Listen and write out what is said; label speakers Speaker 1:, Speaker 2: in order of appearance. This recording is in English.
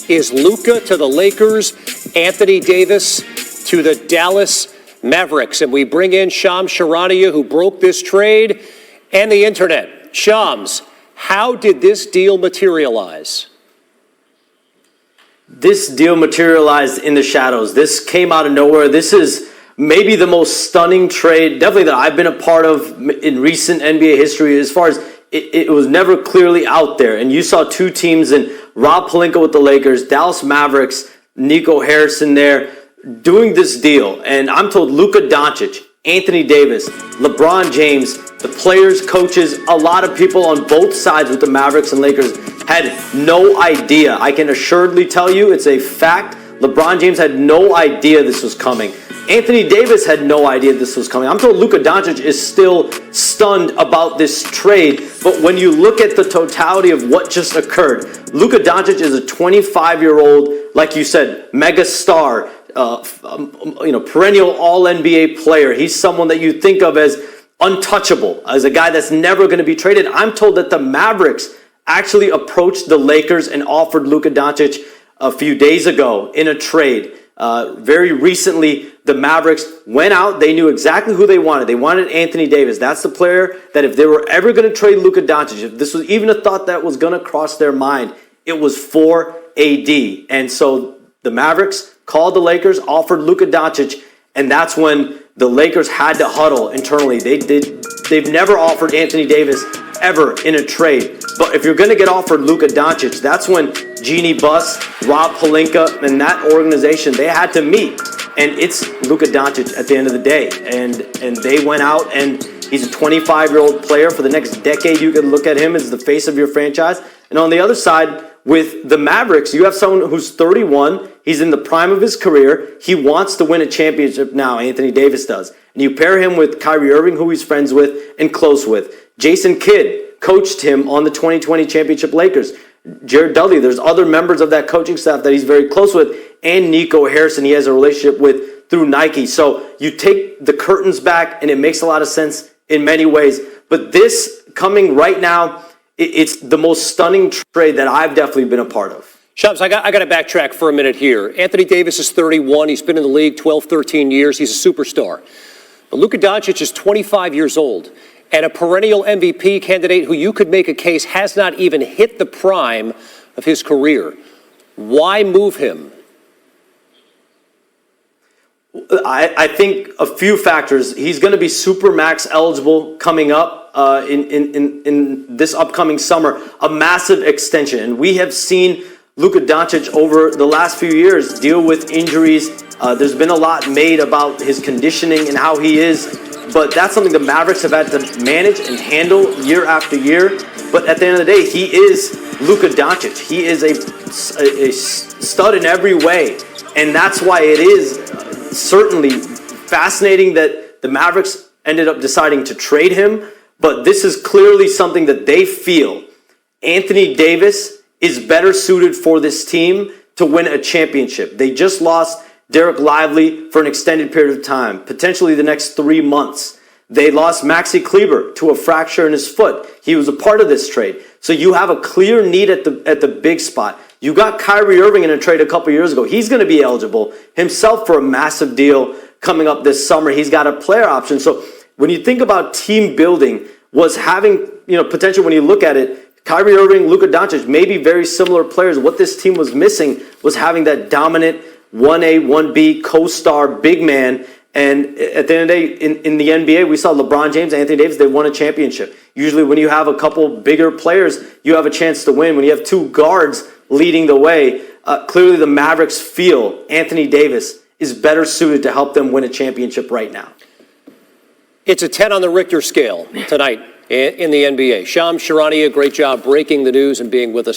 Speaker 1: is Luka to the Lakers, Anthony Davis to the Dallas Mavericks. And we bring in Shams Charania, who broke this trade, and the internet. Shams, how did this deal materialize?
Speaker 2: This deal materialized in the shadows. This came out of nowhere. This is maybe the most stunning trade, definitely that I've been a part of in recent NBA history, as far as it was never clearly out there. And you saw two teams in Rob Pelinka with the Lakers, Dallas Mavericks, Nico Harrison there, doing this deal. And I'm told Luka Doncic, Anthony Davis, LeBron James, the players, coaches, a lot of people on both sides with the Mavericks and Lakers had no idea. I can assuredly tell you it's a fact. LeBron James had no idea this was coming. Anthony Davis had no idea this was coming. I'm told Luka Doncic is still stunned about this trade. But when you look at the totality of what just occurred, Luka Doncic is a 25-year-old, like you said, mega star, perennial All-NBA player. He's someone that you think of as untouchable, as a guy that's never going to be traded. I'm told that the Mavericks actually approached the Lakers and offered Luka Doncic a few days ago in a trade. Very recently, the Mavericks went out. They knew exactly who they wanted. They wanted Anthony Davis. That's the player that if they were ever going to trade Luka Doncic, if this was even a thought that was going to cross their mind, it was for AD. And so the Mavericks called the Lakers, offered Luka Doncic, and that's when the Lakers had to huddle internally. They've never offered Anthony Davis ever in a trade. But if you're going to get offered Luka Doncic, that's when Jeannie Buss, Rob Pelinka, and that organization, they had to meet. And it's Luka Doncic at the end of the day. And they went out, and he's a 25-year-old player. For the next decade, you can look at him as the face of your franchise. And on the other side, with the Mavericks, you have someone who's 31. He's in the prime of his career. He wants to win a championship now, Anthony Davis does. And you pair him with Kyrie Irving, who he's friends with and close with. Jason Kidd coached him on the 2020 championship Lakers. Jared Dudley, there's other members of that coaching staff that he's very close with. And Nico Harrison, he has a relationship with through Nike. So you take the curtains back, and it makes a lot of sense in many ways. But this coming right now, it's the most stunning trade that I've definitely been a part of.
Speaker 1: Shams, I got to backtrack for a minute here. Anthony Davis is 31. He's been in the league 12, 13 years. He's a superstar. But Luka Doncic is 25 years old and a perennial MVP candidate who you could make a case has not even hit the prime of his career. Why move him?
Speaker 2: I think a few factors. He's going to be Supermax eligible coming up in this upcoming summer, a massive extension. And we have seen Luka Doncic over the last few years deal with injuries. There's been a lot made about his conditioning and how he is, but that's something the Mavericks have had to manage and handle year after year. But at the end of the day, he is Luka Doncic. He is a stud in every way, and that's why it is certainly fascinating that the Mavericks ended up deciding to trade him. But this is clearly something that they feel Anthony Davis is better suited for this team to win a championship. They just lost Derek Lively for an extended period of time, potentially the next 3 months. They lost Maxi Kleber to a fracture in his foot. He was a part of this trade. So you have a clear need at the big spot. You got Kyrie Irving in a trade a couple years ago. He's going to be eligible himself for a massive deal coming up this summer. He's got a player option. So when you think about team building, was having potential when you look at it, Kyrie Irving, Luka Doncic, maybe very similar players. What this team was missing was having that dominant 1A, 1B co-star big man. And at the end of the day, in the NBA, we saw LeBron James, Anthony Davis, they won a championship. Usually when you have a couple bigger players, you have a chance to win. When you have two guards leading the way, clearly the Mavericks feel Anthony Davis is better suited to help them win a championship right now.
Speaker 1: It's a 10 on the Richter scale tonight in the NBA. Shams Charania, great job breaking the news and being with us.